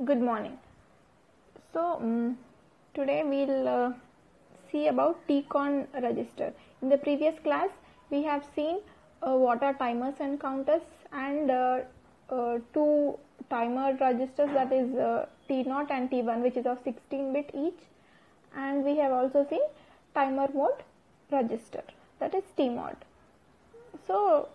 Good morning. Today we'll see about TCON register. In the previous class, we have seen what are timers and counters, and two timer registers, that is T0 and T1, which is of 16-bit each, and we have also seen timer mode register, that is TMOD. So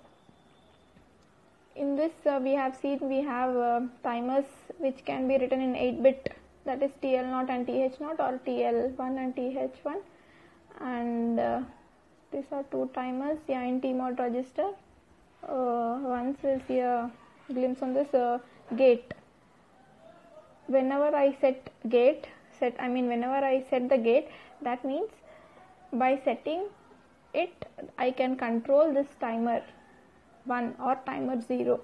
in this we have seen we have timers which can be written in 8-bit, that is TL0 and TH0, or TL1 and TH1, and these are two timers in TMOD register. Once we'll see a glimpse on this gate. Whenever I set the gate, that means by setting it I can control this timer 1 or timer 0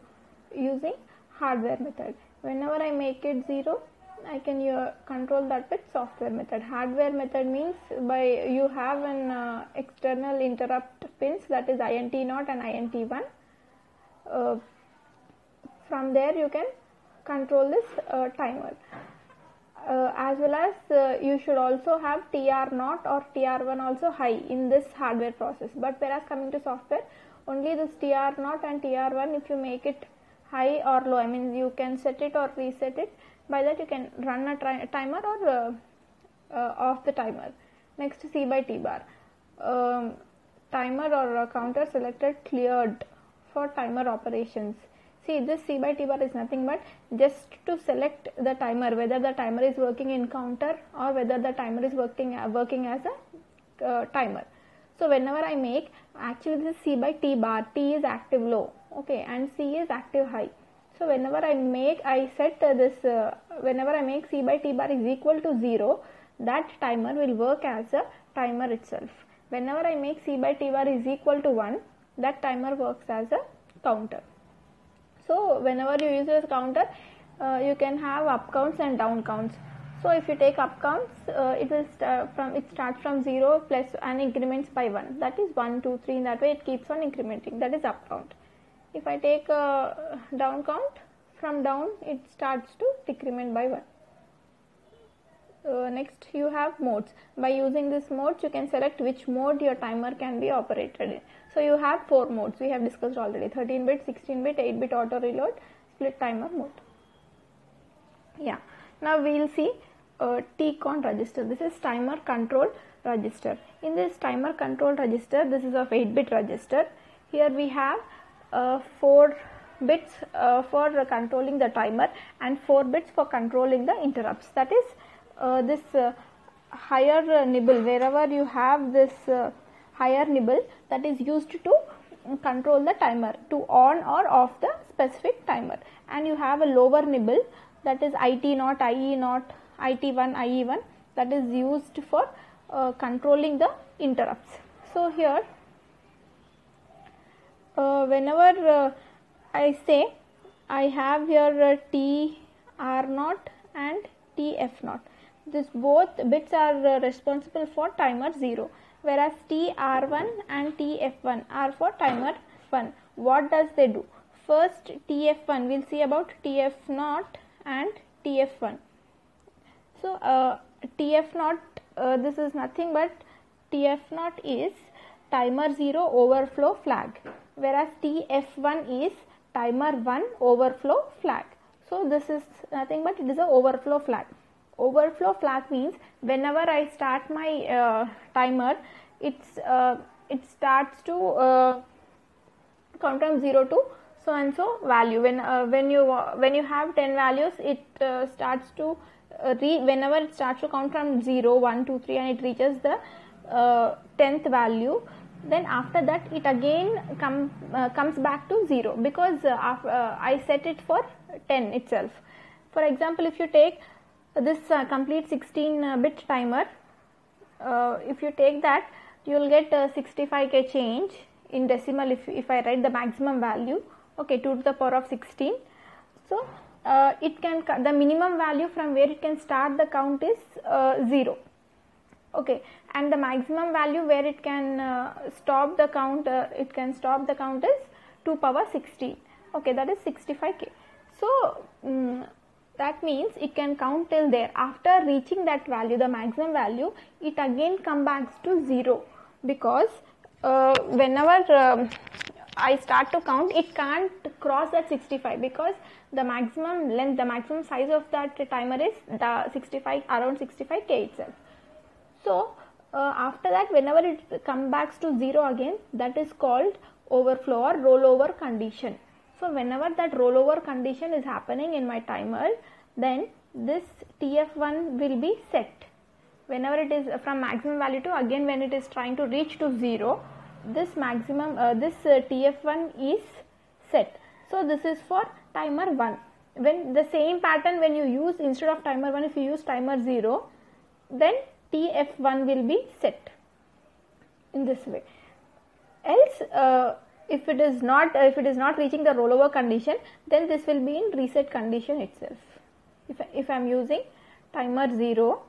using hardware method. Whenever I make it 0, I can control that with software method. Hardware method means by you have an external interrupt pins, that is INT0 and INT1. From there you can control this timer. As well as you should also have TR0 or TR1 also high in this hardware process, but whereas coming to software, only this TR0 and TR1, if you make it high or low, you can set it or reset it. By that you can run a timer or off the timer. Next, C by T bar. Timer or counter selected cleared for timer operations. See, this C by T bar is nothing but just to select the timer, whether the timer is working in counter or whether the timer is working as a timer. So whenever I make, actually this C by T bar, T is active low, okay, and C is active high. So whenever I set this, whenever I make C by T bar is equal to 0, that timer will work as a timer itself. Whenever I make C by T bar is equal to 1, that timer works as a counter. So whenever you use this counter, you can have up counts and down counts. So if you take up counts, it starts from 0 plus and increments by 1. That is 1, 2, 3. In that way, it keeps on incrementing. That is up count. If I take a down count, from down it starts to decrement by 1. Next, you have modes. By using this modes, you can select which mode your timer can be operated in. So you have 4 modes. We have discussed already: 13-bit, 16-bit, 8-bit auto reload, split timer mode. Yeah. Now we will see TCON register. This is timer control register. In this timer control register, this is of 8-bit register. Here we have 4 bits for controlling the timer and 4 bits for controlling the interrupts. That is this higher nibble, wherever you have this higher nibble, that is used to control the timer, to on or off the specific timer, and you have a lower nibble, that is IT0, IE0, IT1, IE1, that is used for controlling the interrupts. So here whenever I say I have here TR0 and TF0, this both bits are responsible for timer 0, whereas TR1 and TF1 are for timer 1. What does they do? First, TF1, we'll see about TF0 and TF1. So TF0, this is nothing but TF0 is timer 0 overflow flag, whereas TF1 is timer 1 overflow flag. So this is nothing but it is a overflow flag. Overflow flag means whenever I start my timer, it starts to count from 0 to so and so value. When you have 10 values, it starts to whenever it starts to count from 0, 1, 2, 3, and it reaches the 10th value, then after that it again comes back to 0, because I set it for 10 itself. For example, if you take this complete 16-bit timer, if you take that, you will get 65k change in decimal if I write the maximum value, okay, 2 to the power of 16. So it can, the minimum value from where it can start the count is 0, okay, and the maximum value where it can stop the count, is 2 power 16, okay, that is 65k. So that means it can count till there. After reaching that value, the maximum value, it again comes back to 0, because whenever I start to count, it can't cross that 65, because the maximum length, the maximum size of that timer is the 65, around 65k itself. So after that, whenever it comes back to 0 again, that is called overflow or rollover condition. So whenever that rollover condition is happening in my timer, then this TF1 will be set. Whenever it is from maximum value to, again when it is trying to reach to 0, this maximum TF1 is set. So this is for timer 1. When the same pattern, when you use, instead of timer 1, if you use timer 0, then TF1 will be set in this way. Else if it is not reaching the rollover condition, then this will be in reset condition itself. If I am using timer 0,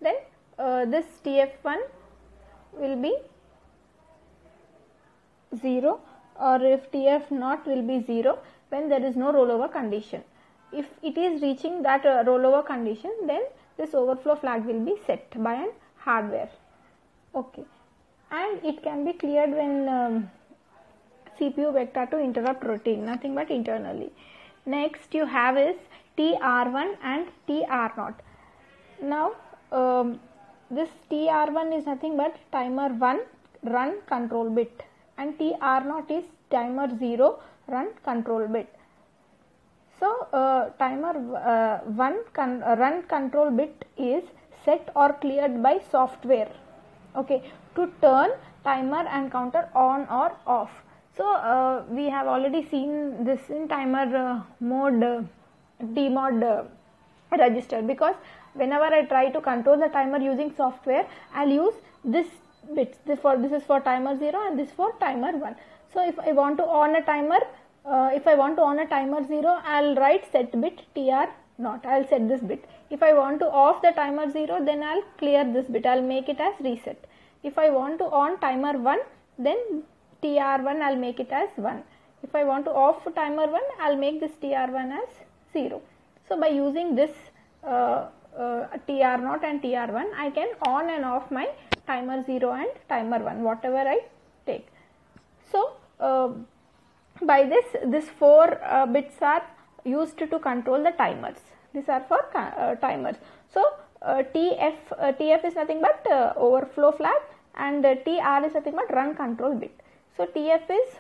then this TF1 will be 0, or if TF0 will be 0 when there is no rollover condition. If it is reaching that rollover condition, then this overflow flag will be set by an hardware. Okay, and it can be cleared when CPU vector to interrupt routine, nothing but internally. Next you have is TR1 and TR0. Now this TR1 is nothing but timer 1 run control bit, and TR0 is timer 0 run control bit. So timer 1 run control bit is set or cleared by software, okay, to turn timer and counter on or off. So we have already seen this in timer mode, demode register, because whenever I try to control the timer using software, I'll use this bits. This is for timer 0 and this for timer 1. So if I want to on a timer, 0, I'll write set bit TR0. I'll set this bit. If I want to off the timer 0, then I'll clear this bit. I'll make it as reset. If I want to on timer 1, then TR1 I'll make it as 1. If I want to off timer 1, I'll make this TR1 as 0. So by using this TR0 and TR1, I can on and off my timer 0 and timer 1, whatever I take. So by this 4 bits are used to control the timers. These are for timers. So TF is nothing but overflow flag, and TR is nothing but run control bit. So TF is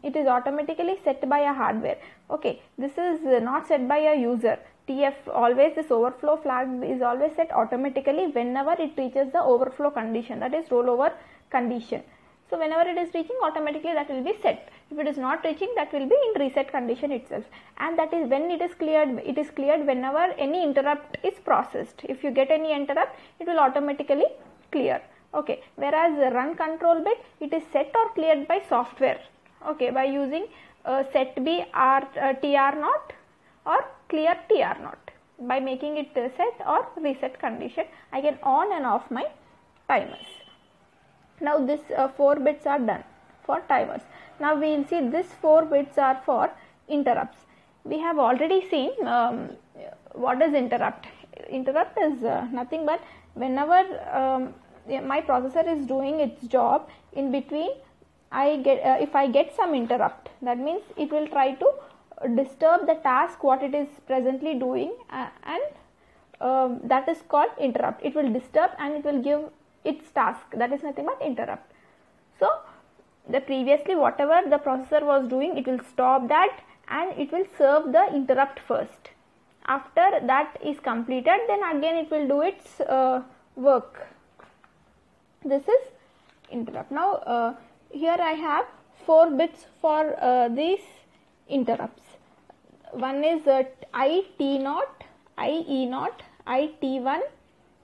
it is automatically set by a hardware. Okay, this is not set by a user. TF always, this overflow flag is always set automatically whenever it reaches the overflow condition, that is rollover condition. So whenever it is reaching, automatically that will be set. If it is not reaching, that will be in reset condition itself, and that is when it is cleared. It is cleared whenever any interrupt is processed. If you get any interrupt, it will automatically clear. Okay, whereas the run control bit, it is set or cleared by software. Okay, by using set B TR0 or clear TR0. By making it set or reset condition, I can on and off my timers. Now this 4 bits are done for timers. Now we will see this 4 bits are for interrupts. We have already seen what is interrupt. Interrupt is nothing but whenever my processor is doing its job, in between if I get some interrupt, that means it will try to disturb the task what it is presently doing, and that is called interrupt. It will disturb and it will give its task, that is nothing but interrupt. So the previously whatever the processor was doing, it will stop that and it will serve the interrupt first. After that is completed, then again it will do its work. This is interrupt. Now here I have 4 bits for these interrupts. One is IT0, IE0, IT1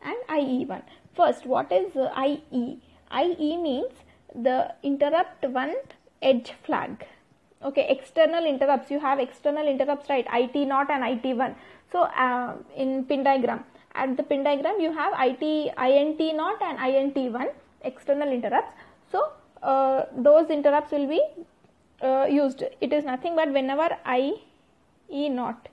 and IE1. First, what is IE? IE means the interrupt 1 edge flag. Okay, external interrupts. You have external interrupts, right? IT0 and IT1. So in pin diagram, at the pin diagram you have INT0 and INT1 external interrupts. So those interrupts will be used. It is nothing but whenever IE not.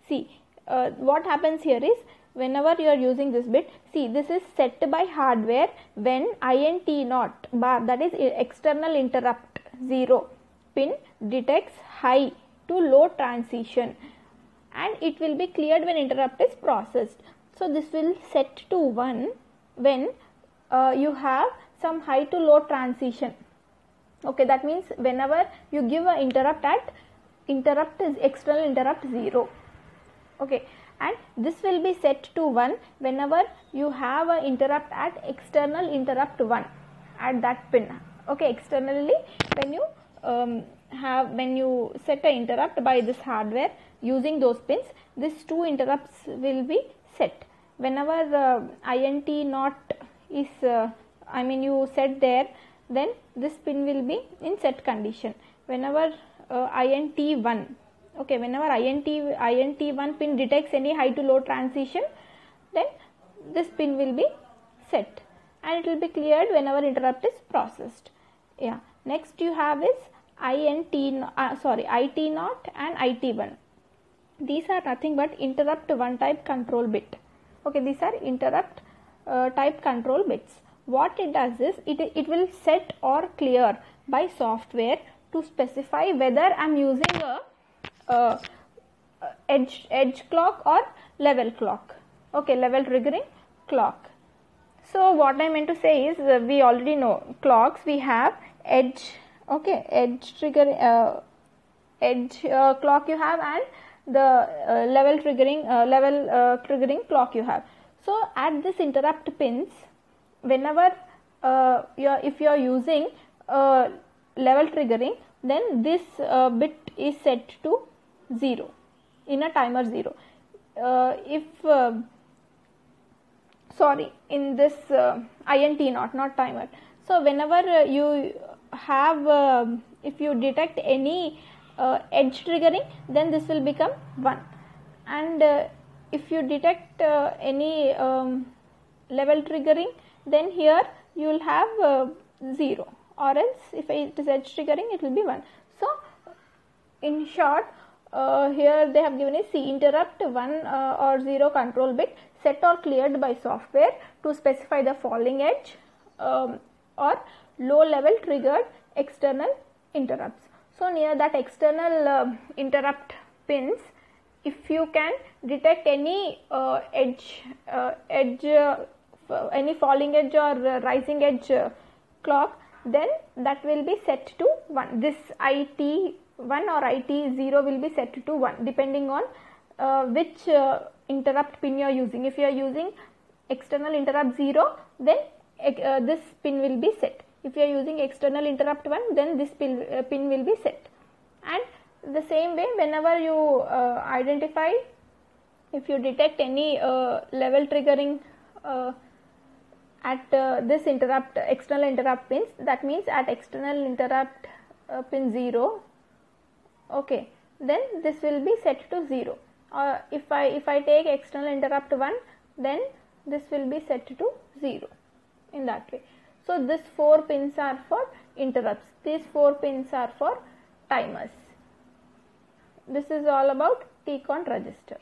See, what happens here is, whenever you are using this bit, see, this is set by hardware when INT not bar, that is external interrupt 0 pin, detects high to low transition, and it will be cleared when interrupt is processed. So this will set to 1 when you have some high to low transition. Okay, that means whenever you give a interrupt at interrupt is external interrupt 0. Okay, and this will be set to 1 whenever you have a interrupt at external interrupt 1 at that pin. Okay, externally when you when you set a interrupt by this hardware using those pins, these two interrupts will be set. Whenever INT not is you set there, then this pin will be in set condition. Whenever INT1, okay, whenever INT1 pin detects any high to low transition, then this pin will be set and it will be cleared whenever interrupt is processed. Yeah. Next you have is IT0 and IT1. These are nothing but interrupt 1 type control bit. Okay, these are interrupt type control bits. What it does is, it will set or clear by software to specify whether I am using a edge clock or level clock. Okay, level triggering clock. So what I meant to say is, we already know clocks, we have edge, okay, edge trigger, edge clock you have, and the level triggering clock you have. So at this interrupt pins, whenever if you are using level triggering, then this bit is set to 0 in a timer 0. In this INT not timer. So whenever you have if you detect any edge triggering, then this will become 1, and if you detect any level triggering, then here you will have 0, or else if it is edge triggering, it will be 1. So in short, here they have given a C interrupt 1 or 0 control bit set or cleared by software to specify the falling edge or low level triggered external interrupts. So near that external interrupt pins, if you can detect any any falling edge or rising edge clock, then that will be set to 1. This IT1 or IT0 will be set to 1 depending on which interrupt pin you are using. If you are using external interrupt 0, then this pin will be set. If you are using external interrupt 1, then this pin will be set. And the same way, whenever you identify, if you detect any level triggering at this external interrupt pins, that means at external interrupt pin 0, okay, then this will be set to 0. If I take external interrupt 1, then this will be set to 0 in that way. So these 4 pins are for interrupts. These 4 pins are for timers. This is all about TCON register.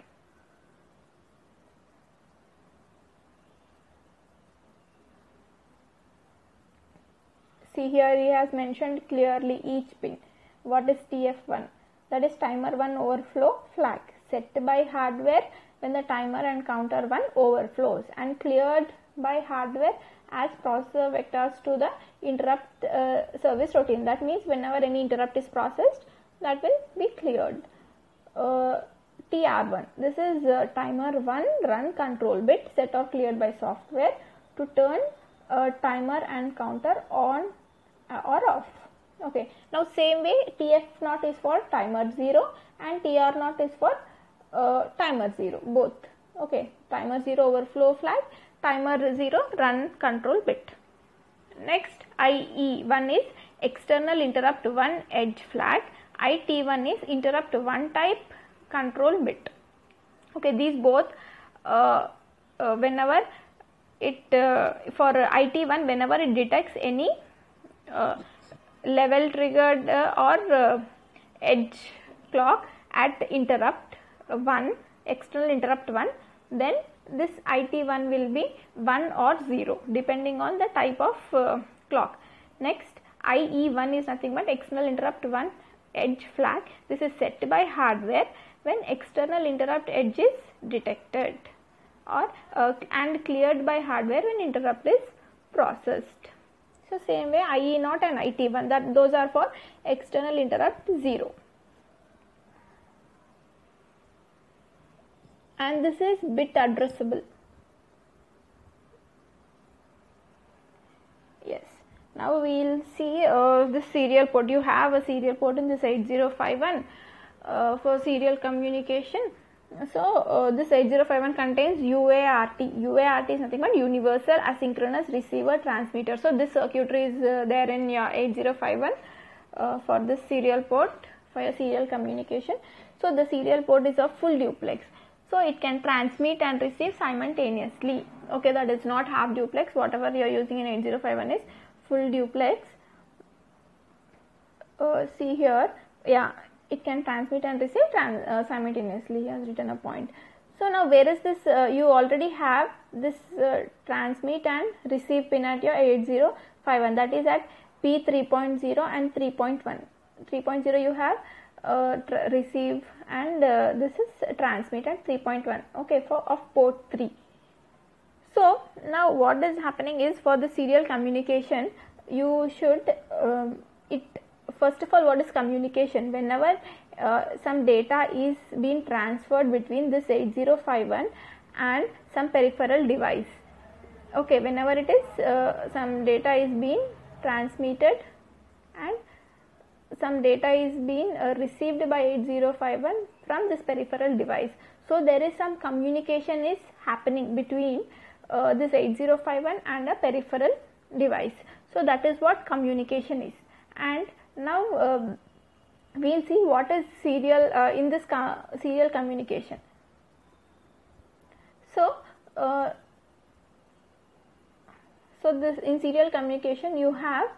See, here he has mentioned clearly each pin. What is TF1? That is timer 1 overflow flag, set by hardware when the timer and counter 1 overflows, and cleared by hardware as processor vectors to the interrupt service routine. That means whenever any interrupt is processed, that will be cleared. TR1, this is timer 1 run control bit, set or cleared by software to turn timer and counter on or off. Okay, now same way TF0 is for timer 0 and TR0 is for timer 0, both. Okay, timer 0 overflow flag, timer 0 run control bit. Next, IE1 is external interrupt 1 edge flag, IT1 is interrupt 1 type control bit. Okay, these both whenever it for IT1, whenever it detects any level triggered or edge clock at interrupt 1, external interrupt 1, then this IT1 will be 1 or 0 depending on the type of clock. Next, IE1 is nothing but external interrupt 1 edge flag. This is set by hardware when external interrupt edge is detected, or and cleared by hardware when interrupt is processed. So same way IE0 and IT1, that those are for external interrupt 0. And this is bit addressable. Yes. Now we will see the serial port. You have a serial port in this 8051 for serial communication. So this 8051 contains UART. UART is nothing but Universal Asynchronous Receiver Transmitter. So this circuitry is there in your 8051 for this serial port for your serial communication. So the serial port is a full duplex. So it can transmit and receive simultaneously. Okay, that is not half duplex. Whatever you are using in 8051 is full duplex. See here, yeah, it can transmit and receive simultaneously. He has written a point. So now where is this? You already have this transmit and receive pin at your 8051. That is at P3.0 and 3.1. 3.0 you have receive, and this is transmit at 3.1. Okay, for of port 3. So now what is happening is, for the serial communication you should first of all, what is communication? Whenever some data is being transferred between this 8051 and some peripheral device. Okay, whenever it is some data is being transmitted and some data is being received by 8051 from this peripheral device. So there is some communication is happening between this 8051 and a peripheral device. So that is what communication is. And now we will see what is serial in this serial communication. So so this in serial communication you have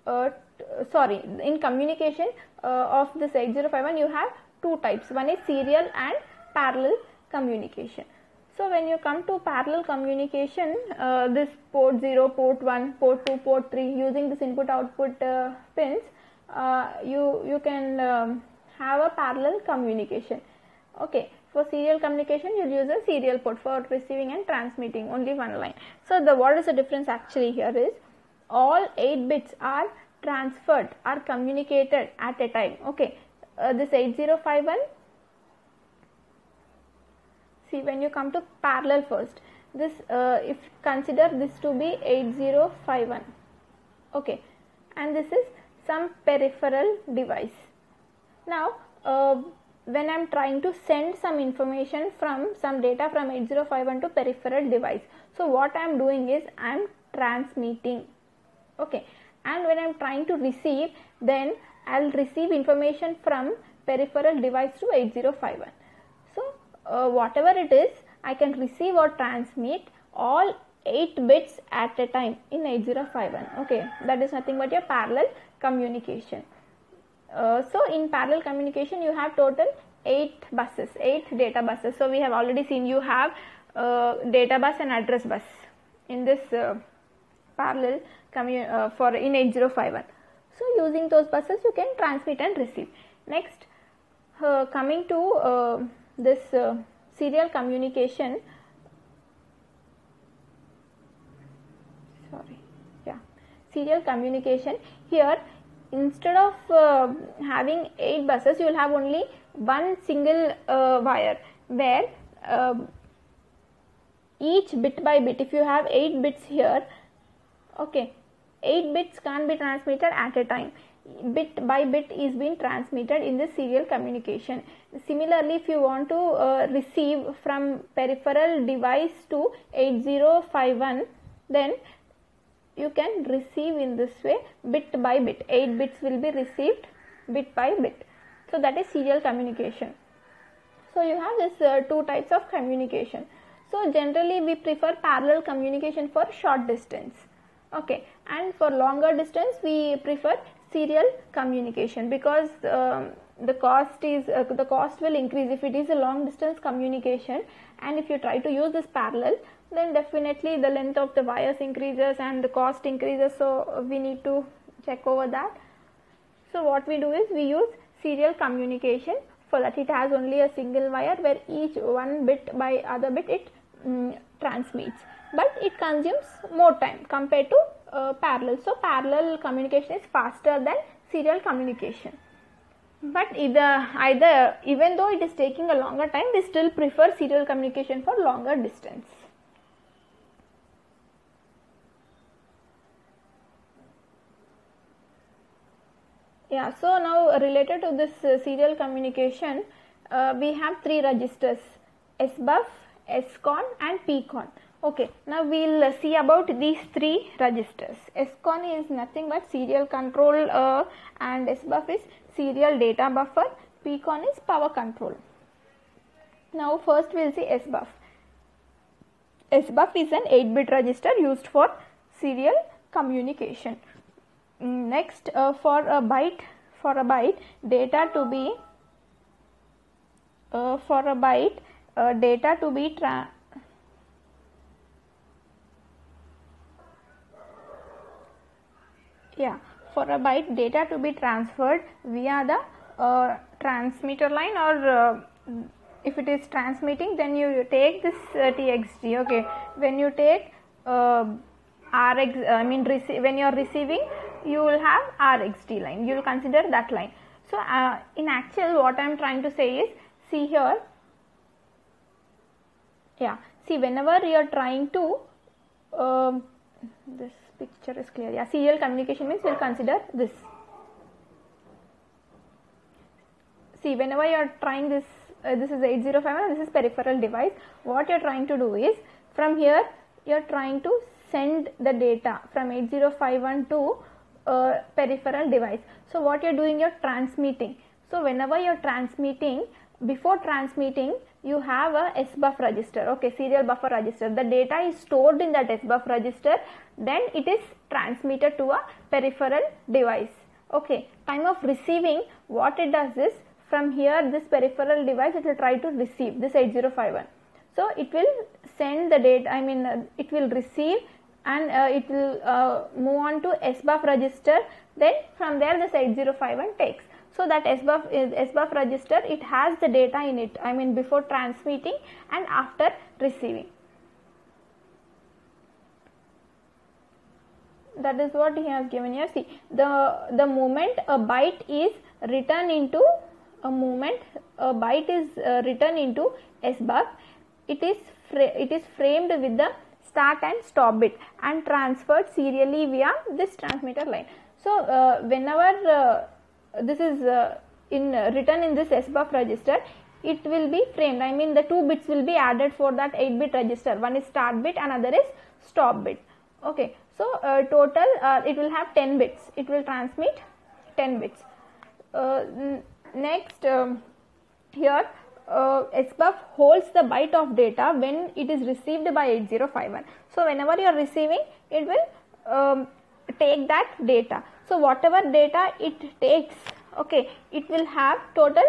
in communication of this 8051 you have two types. One is serial and parallel communication. So when you come to parallel communication, this port 0, port 1, port 2, port 3, using this input output pins, you can have a parallel communication. Okay, for serial communication you will use a serial port for receiving and transmitting only one line. So what is the difference actually here is, all 8 bits are transferred, are communicated at a time. Okay, this 8051, see, when you come to parallel first, this if consider this to be 8051, okay, and this is some peripheral device. Now when I am trying to send some information from some data from 8051 to peripheral device, so what I am doing is I am transmitting. Okay, and when I am trying to receive, then I will receive information from peripheral device to 8051. So whatever it is, I can receive or transmit all 8 bits at a time in 8051. Okay, that is nothing but your parallel communication. So in parallel communication you have total 8 buses, 8 data buses. So we have already seen you have data bus and address bus in this parallel for in 8051. So using those buses you can transmit and receive. Next, coming to this serial communication. Serial communication. Here, instead of having 8 buses, you will have only one single wire, where each bit by bit, if you have 8 bits here, okay, 8 bits can't be transmitted at a time. Bit by bit is being transmitted in the serial communication. Similarly, if you want to receive from peripheral device to 8051, then you can receive in this way bit by bit. 8 bits will be received bit by bit. So that is serial communication. So you have this 2 types of communication. So generally we prefer parallel communication for short distance. Okay, and for longer distance we prefer serial communication, because the cost will increase if it is a long distance communication, and if you try to use this parallel, then definitely the length of the wires increases and the cost increases, so we need to check over that. So what we do is we use serial communication. For that it has only a single wire where each one bit by other bit it transmits, but it consumes more time compared to parallel. So parallel communication is faster than serial communication, but either even though it is taking a longer time, we still prefer serial communication for longer distance. Yeah, so now related to this serial communication, we have three registers: SBUF, SCON and PCON. Okay, now we will see about these three registers. SCON is nothing but serial control and SBUF is serial data buffer, PCON is power control. Now first we will see SBUF. SBUF is an 8-bit register used for serial communication. Next, for a byte data to be transferred via the transmitter line, or if it is transmitting, then you take this TXD. Okay, when you take when you are receiving, you will have RXD line, you will consider that line. So in actual, what I am trying to say is, see here, see whenever you are trying to this picture is clear, serial communication means we will consider this. See, whenever you are trying this, this is 8051, this is peripheral device. What you are trying to do is, from here you are trying to send the data from 8051 to peripheral device. So what you are doing, you are transmitting. So whenever you are transmitting, before transmitting you have a SBUF register, okay, serial buffer register. The data is stored in that SBUF register, then it is transmitted to a peripheral device. Okay, time of receiving, what it does is, from here this peripheral device, it will try to receive this 8051. So it will send the data, it will receive, and it will move on to SBUF register. Then from there this 8051 takes. So that SBUF register, it has the data in it, before transmitting and after receiving. That is what he has given here. See, the moment a byte is written into SBUF, it is framed with the start and stop bit and transferred serially via this transmitter line. So whenever this is written in this SBUF register, it will be framed, the 2 bits will be added for that 8-bit register. One is start bit, another is stop bit. Okay, so total it will have 10 bits, it will transmit 10 bits. Next, here SBUF holds the byte of data when it is received by 8051. So whenever you are receiving, it will take that data. So whatever data it takes, okay, it will have total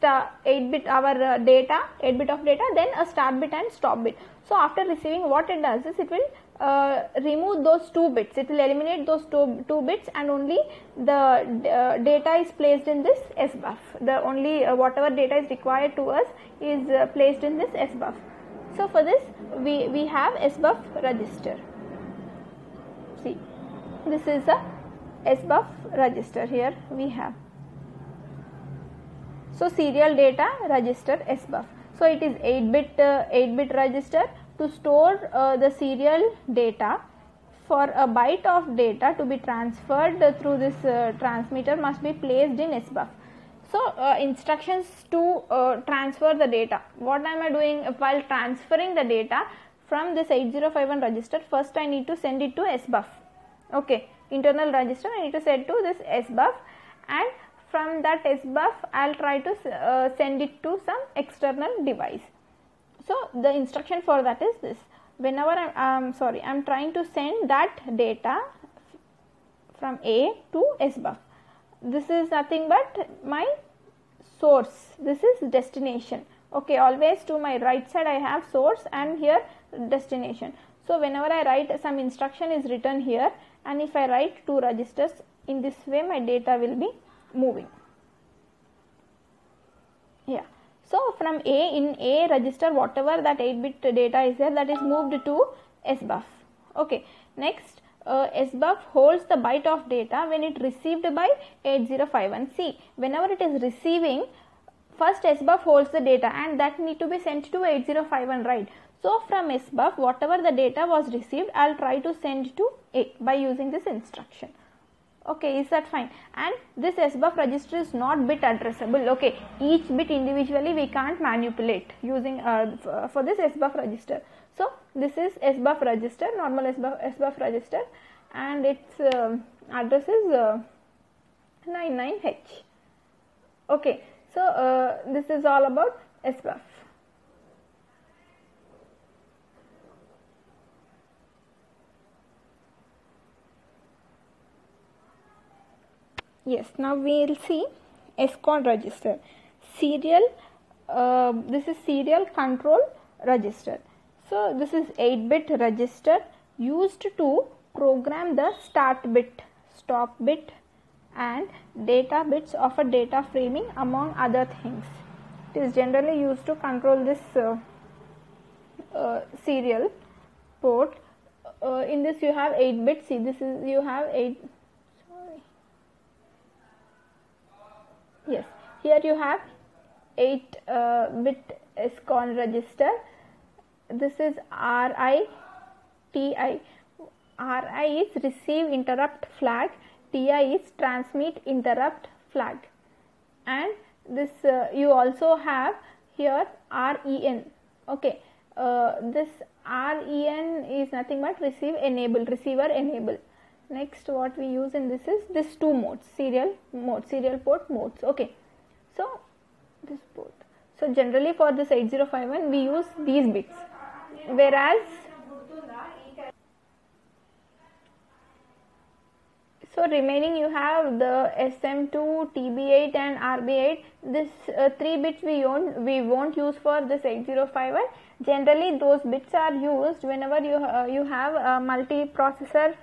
8-bit data, 8-bit of data, then a start bit and stop bit. So after receiving, what it does is, it will remove those 2 bits, it will eliminate those two bits, and only the data is placed in this SBUF. The only whatever data is required to us is placed in this SBUF. So for this we have SBUF register. See, this is a SBUF register, here we have. So serial data register SBUF. So it is 8-bit register. To store the serial data, for a byte of data to be transferred through this transmitter must be placed in SBUF. So instructions to transfer the data. What am I doing while transferring the data from this 8051 register? First I need to send it to SBUF. Okay, internal register I need to send to this SBUF, and from that SBUF I will try to send it to some external device. So the instruction for that is this: whenever I am trying to send that data from A to SBUF. This is nothing but my source, this is destination. Okay, always to my right side I have source and here destination. So whenever I write, some instruction is written here, and if I write 2 registers, in this way my data will be moving. Yeah. So from A, in A register, whatever that 8-bit data is there, that is moved to SBUF. Okay. Next, SBUF holds the byte of data when it received by 8051. See, whenever it is receiving, first SBUF holds the data and that need to be sent to 8051, right? So from SBUF, whatever the data was received, I'll try to send to A by using this instruction. Okay, is that fine? And this SBUF register is not bit addressable. Okay, each bit individually we can't manipulate using for this SBUF register. So this is SBUF register, normal SBUF register, and its address is 99H. Okay, so this is all about SBUF. Yes, now we will see SCON register. Serial, this is serial control register. So this is 8-bit register used to program the start bit, stop bit and data bits of a data framing, among other things. It is generally used to control this serial port. In this you have 8 bits. See, this is, you have 8. Yes, here you have 8-bit SCON register. This is RI, TI. RI is receive interrupt flag, TI is transmit interrupt flag, and this you also have here REN. Okay, this REN is nothing but receive enable, receiver enable. Next, what we use in this is this 2 modes, serial mode, serial port modes. Okay, so this port. So generally for this 8051 we use these bits, whereas so remaining you have the SM2, TB8 and RB8. This 3 bits we won't use for this 8051. Generally those bits are used whenever you have a multi-processor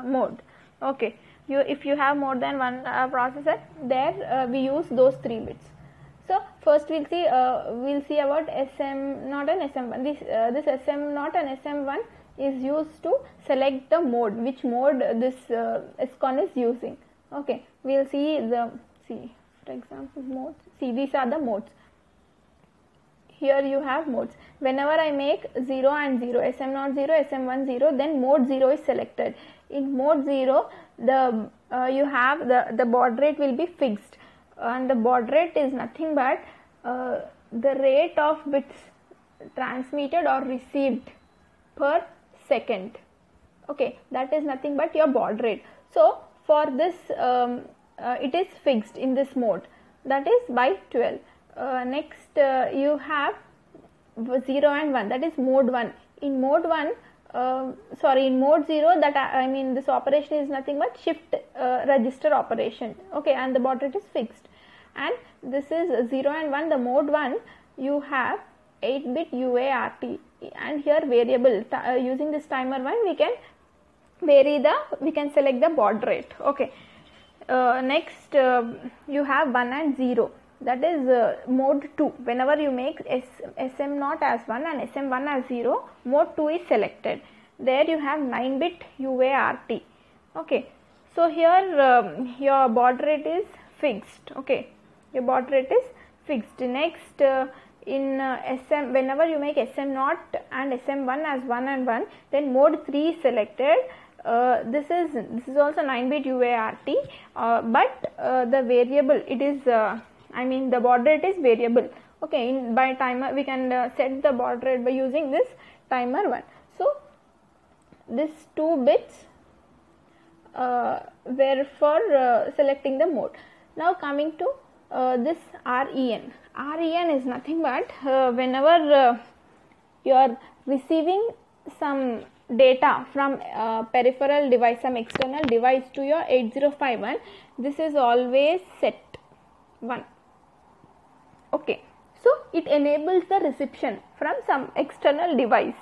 mode. Okay, if you have more than one processor, there we use those 3 bits. So first we'll see about SM0 and SM1. This SM0 and SM1 is used to select the mode, which mode this SCON is using. Okay, we'll see for example modes. See, these are the modes. Here you have modes. Whenever I make 0 and 0, SM0 0, SM1 0, then mode 0 is selected. In mode 0, the you have the baud rate will be fixed, and the baud rate is nothing but the rate of bits transmitted or received per second. Okay, that is nothing but your baud rate. So for this it is fixed in this mode, that is by 12. Next you have 0 and 1, that is mode 1. In mode 1, in mode 0, that I mean this operation is nothing but shift register operation. Okay, and the baud rate is fixed. And this is 0 and 1, the mode 1, you have 8-bit UART, and here variable, using this timer 1 we can we can select the baud rate. Okay, next you have 1 and 0, that is mode 2. Whenever you make SM0 as 1 and SM1 as 0, mode 2 is selected. There you have 9-bit UART. Okay, so here your baud rate is fixed. Okay, your baud rate is fixed. Next in SM, whenever you make SM0 and SM1 as 1 and 1, then mode 3 is selected. This is also 9-bit UART, but the variable, it is the baud rate is variable. Okay, by timer we can set the baud rate by using this timer 1. So these 2 bits were for selecting the mode. Now coming to this REN. REN is nothing but whenever you are receiving some data from peripheral device, some external device to your 8051, this is always set 1. Okay, so it enables the reception from some external device.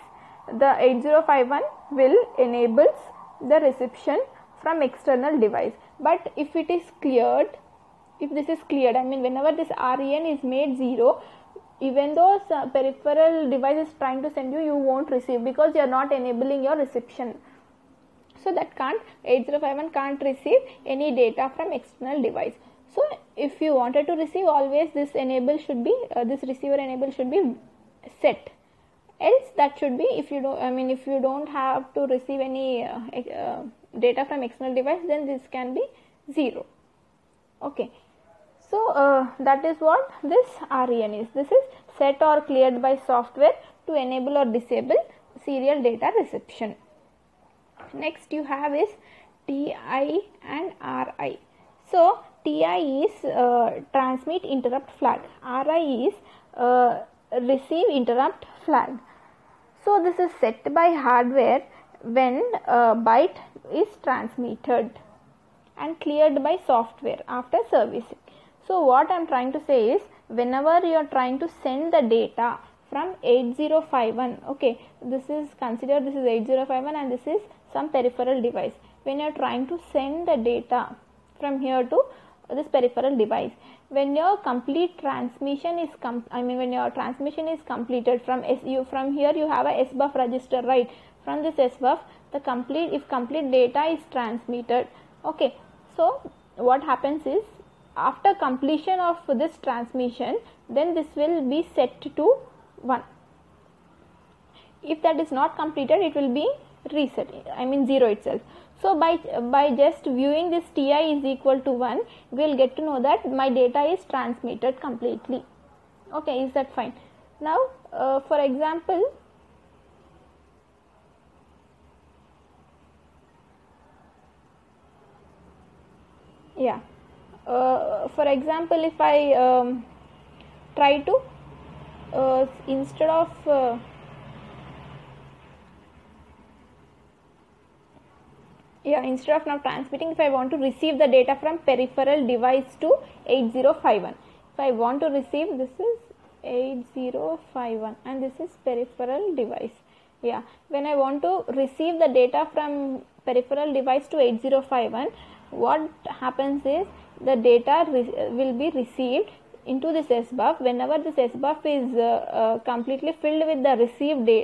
The 8051 will enables the reception from external device. But if it is cleared, if this is cleared, I mean whenever this REN is made 0, even though peripheral device is trying to send you, you won't receive, because you are not enabling your reception. So that 8051 can't receive any data from external device. So if you wanted to receive, always this enable should be this receiver enable should be set. Else that should be, if you don't, I mean if you don't have to receive any data from external device, then this can be 0. Okay. So that is what this REN is. This is set or cleared by software to enable or disable serial data reception. Next you have is TI and RI. So TI is transmit interrupt flag, RI is receive interrupt flag. So this is set by hardware when a byte is transmitted and cleared by software after servicing. So what I am trying to say is, whenever you are trying to send the data from 8051, okay, this is consider this is 8051 and this is some peripheral device. When you are trying to send the data from here to this peripheral device, when your complete transmission is when your transmission is completed from from here you have a SBUF register, right? From this SBUF, the complete data is transmitted. Okay, so what happens is, after completion of this transmission, then this will be set to 1. If that is not completed, it will be reset, I mean 0 itself. So by just viewing this TI is equal to 1, we will get to know that my data is transmitted completely. Okay, is that fine? Now for example, yeah, for example, if I try to instead of now transmitting, if I want to receive the data from peripheral device to 8051, if I want to receive, this is 8051 and this is peripheral device. Yeah, when I want to receive the data from peripheral device to 8051, what happens is, the data will be received into this SBUF. Whenever this SBUF is completely filled with the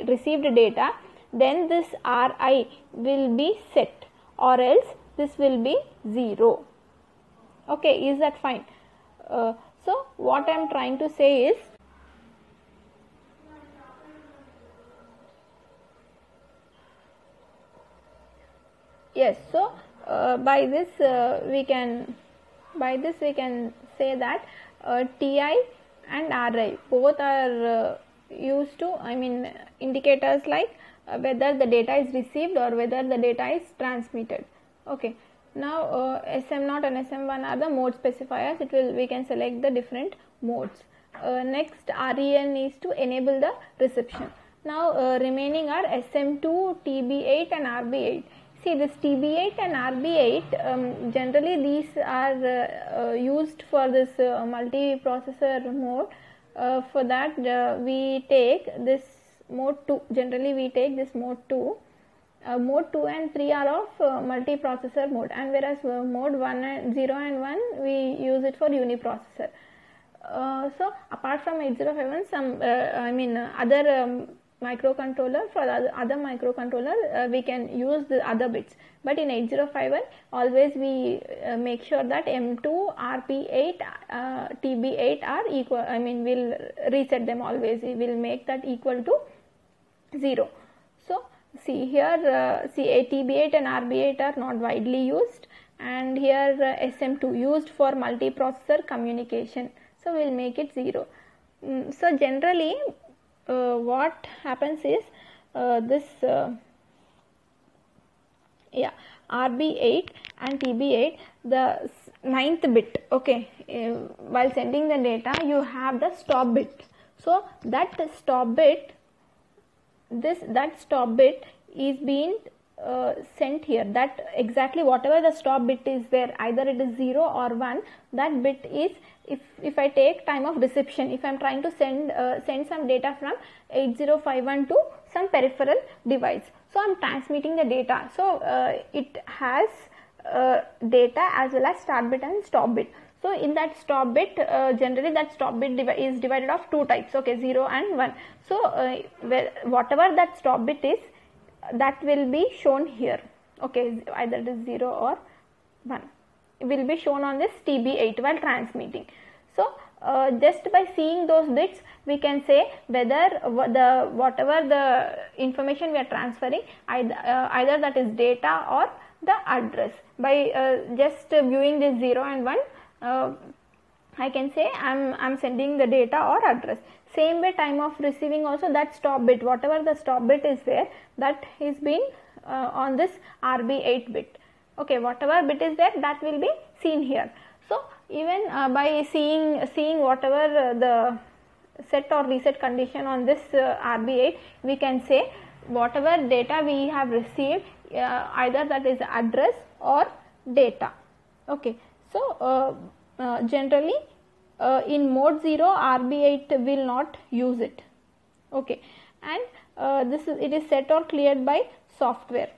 received data, then this RI will be set, or else this will be 0. Okay, is that fine? So what I am trying to say is, yes, so by this we can say that TI and RI both are used to, I mean indicators like whether the data is received or whether the data is transmitted. Okay, now SM0 and SM1 are the mode specifiers. We can select the different modes. Next, REN is to enable the reception. Now remaining are SM2, TB8 and RB8. See, this TB8 and RB8, generally these are used for this multiprocessor mode. For that we take this mode 2. Generally we take this mode 2. Mode 2 and 3 are of multiprocessor mode, and whereas mode 1 and 0 and 1 we use it for uniprocessor. So apart from 8051, some other microcontroller, for other microcontroller we can use the other bits, but in 8051 always we make sure that M2, RP8, TB8 are equal, I mean we'll reset them always, we will make that equal to 0. So see here, TB8 and RB8 are not widely used, and here SM2 used for multiprocessor communication, so we'll make it 0. So generally what happens is, this RB8 and TB8, the 9th bit, okay, while sending the data you have the stop bit. So that stop bit is being sent here, that exactly whatever the stop bit is there, either it is 0 or 1, that bit is, if I take time of reception, if I am trying to send some data from 8051 to some peripheral device, so I am transmitting the data, so it has data as well as start bit and stop bit. So in that stop bit, generally that stop bit is divided of two types, okay, 0 and 1. So whatever that stop bit is, that will be shown here, okay, either it is 0 or 1, it will be shown on this TB8 while transmitting. So just by seeing those bits, we can say whether whatever the information we are transferring, either that is data or the address. By just viewing this 0 and 1, I can say I'm sending the data or address. Same way, time of receiving also, that stop bit, whatever the stop bit is there, that is being on this RB8 bit, okay, whatever bit is there, that will be seen here. So even by seeing whatever the set or reset condition on this RB8, we can say whatever data we have received, either that is address or data, okay. So generally in mode 0, RB8 will not use it, okay, and it is set or cleared by software,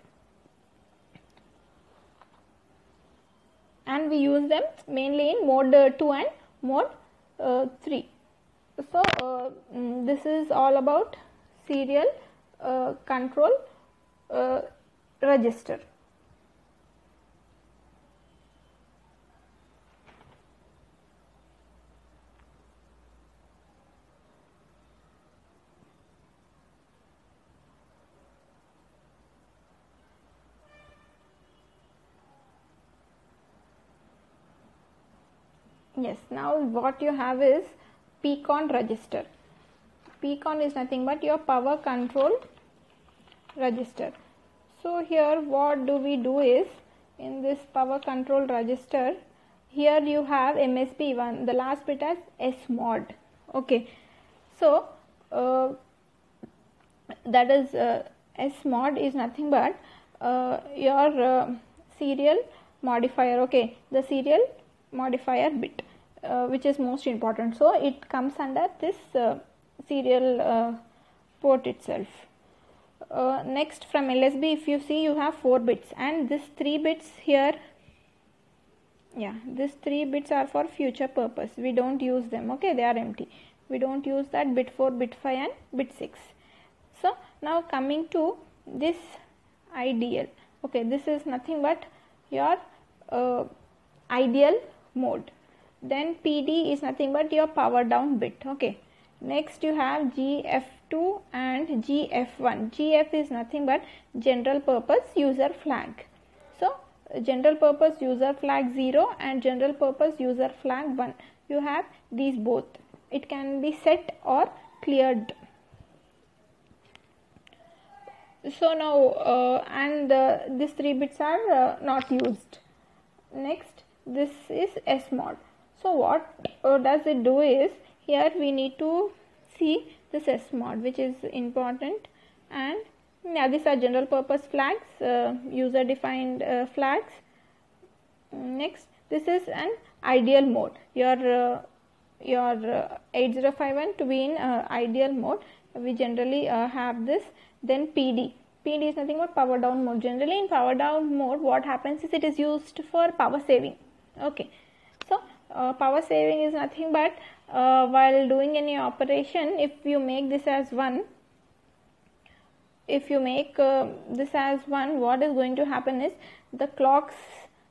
and we use them mainly in mode 2 and mode 3. So this is all about serial control register. Yes, now what you have is PCON register. PCON is nothing but your power control register. So here what do we do is, in this power control register, here you have MSB1, the last bit as SMOD, okay. So that is SMOD is nothing but your serial modifier, okay, the serial modifier bit, which is most important. So it comes under this serial port itself. Next, from LSB, if you see, you have 4 bits, and this 3 bits here, yeah, these 3 bits are for future purpose. We don't use them, okay, they are empty. We don't use that bit 4, bit 5 and bit 6. So now coming to this ideal, okay, this is nothing but your ideal mode. Then PD is nothing but your power down bit, okay. Next you have GF2 and GF1. GF is nothing but general purpose user flag. So general purpose user flag 0 and general purpose user flag 1. You have these both. It can be set or cleared. So now these 3 bits are not used. Next, this is SMOD. So what does it do is, here we need to see this SMOD, which is important, and yeah, these are general purpose flags, user defined flags. Next, this is an ideal mode. Your 8051 to be in ideal mode, we generally have this. Then PD is nothing but power down mode. Generally in power down mode, what happens is it is used for power saving, okay. So power saving is nothing but while doing any operation, if you make this as 1, what is going to happen is, the clocks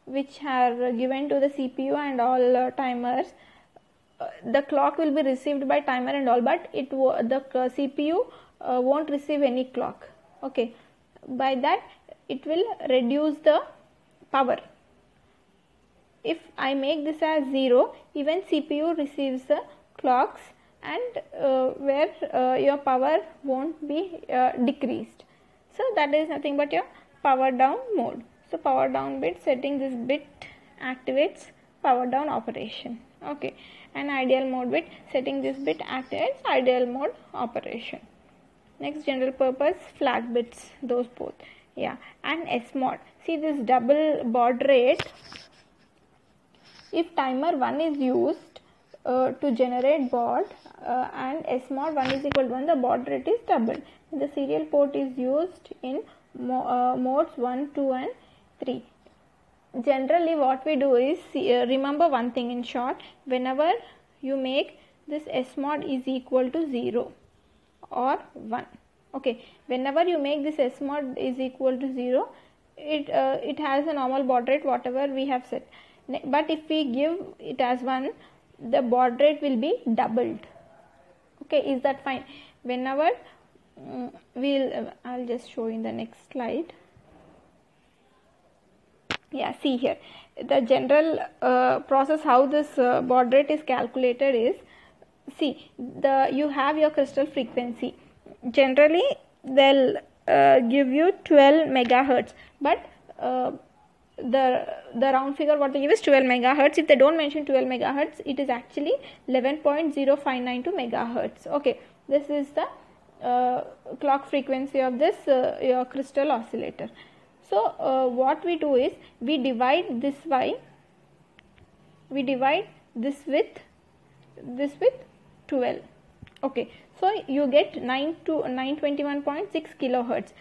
which are given to the CPU and all timers, the clock will be received by timer and all, but the CPU won't receive any clock, okay. By that it will reduce the power. If I make this as 0, even CPU receives the clocks, and where your power won't be decreased. So that is nothing but your power down mode. So power down bit, setting this bit activates power down operation, okay. And ideal mode bit, setting this bit activates ideal mode operation. Next, general purpose flag bits, those both. Yeah, and SMOD. See this double baud rate. If timer 1 is used to generate baud and SMOD 1 is equal to 1, the baud rate is doubled. The serial port is used in modes 1, 2 and 3. Generally what we do is, remember one thing in short, whenever you make this SMOD is equal to 0 or 1. Okay, whenever you make this SMOD is equal to 0, it has a normal baud rate whatever we have set. But if we give it as 1, the baud rate will be doubled. Okay, is that fine? Whenever I'll just show in the next slide. Yeah, see here the general process how this baud rate is calculated is, see, you have your crystal frequency. Generally they'll give you 12 megahertz, but the round figure what they give is 12 megahertz. If they don't mention 12 megahertz, it is actually 11.0592 megahertz. Okay, this is the clock frequency of this your crystal oscillator. So what we do is we divide this by, we divide this with 12. Okay, so you get 921.6 kilohertz.